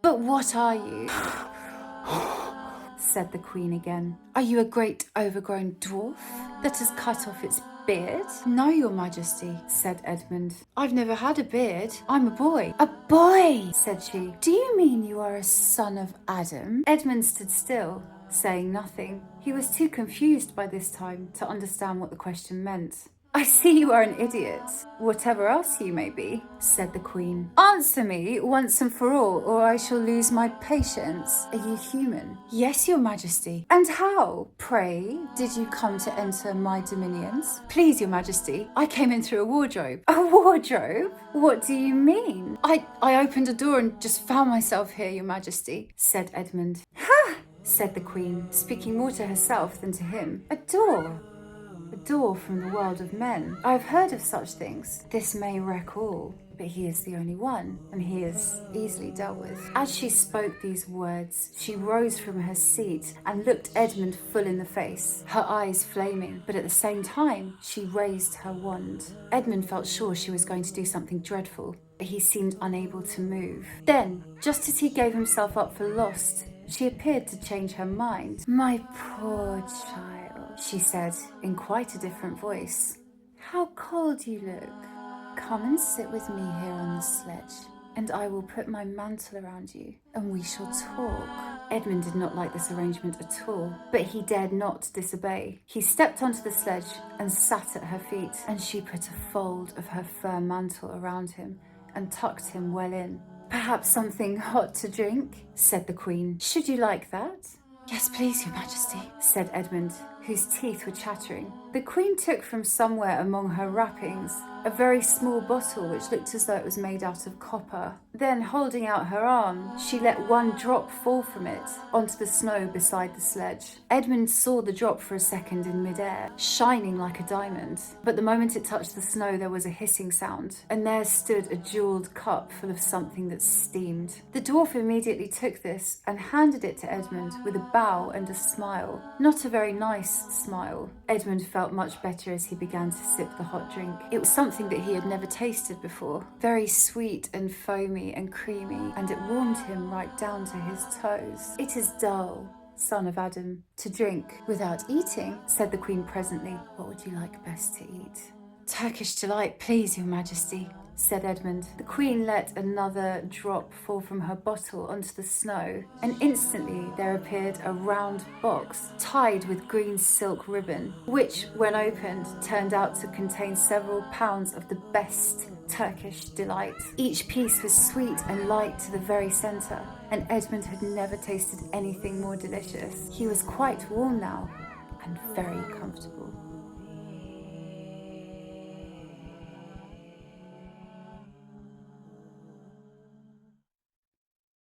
But what are you? said the Queen again. Are you a great overgrown dwarf that has cut off its beard? No, your Majesty, said Edmund. I've never had a beard. I'm a boy. A boy, said she. Do you mean you are a son of Adam? Edmund stood still, saying nothing. He was too confused by this time to understand what the question meant. I see you are an idiot, whatever else you may be, said the Queen. Answer me once and for all, or I shall lose my patience. Are you human? Yes, your Majesty. And how, pray, did you come to enter my dominions? Please, your Majesty, I came in through a wardrobe. A wardrobe? What do you mean? I opened a door and just found myself here, your Majesty, said Edmund. Ha! said the Queen, speaking more to herself than to him. A door? A door from the world of men. I've heard of such things. This may wreck all, but he is the only one, and he is easily dealt with. As she spoke these words, she rose from her seat and looked Edmund full in the face, her eyes flaming, but at the same time, she raised her wand. Edmund felt sure she was going to do something dreadful, but he seemed unable to move. Then, just as he gave himself up for lost, she appeared to change her mind. My poor child, she said in quite a different voice. How cold you look. Come and sit with me here on the sledge, and I will put my mantle around you, and we shall talk. Edmund did not like this arrangement at all, but he dared not disobey. He stepped onto the sledge and sat at her feet, and she put a fold of her fur mantle around him and tucked him well in. Perhaps something hot to drink, said the Queen. Should you like that? Yes, please, your Majesty, said Edmund, whose teeth were chattering. The Queen took from somewhere among her wrappings a very small bottle which looked as though it was made out of copper. Then, holding out her arm, she let one drop fall from it onto the snow beside the sledge. Edmund saw the drop for a second in midair, shining like a diamond. But the moment it touched the snow, there was a hissing sound, and there stood a jeweled cup full of something that steamed. The dwarf immediately took this and handed it to Edmund with a bow and a smile. Not a very nice smile. Edmund felt much better as he began to sip the hot drink. It was something that he had never tasted before. Very sweet and foamy and creamy, and it warmed him right down to his toes. It is dull, son of Adam, to drink without eating, said the Queen presently. What would you like best to eat? Turkish Delight, please, your Majesty, said Edmund. The Queen let another drop fall from her bottle onto the snow, and instantly there appeared a round box tied with green silk ribbon, which, when opened, turned out to contain several pounds of the best Turkish Delight. Each piece was sweet and light to the very centre, and Edmund had never tasted anything more delicious. He was quite warm now, and very comfortable.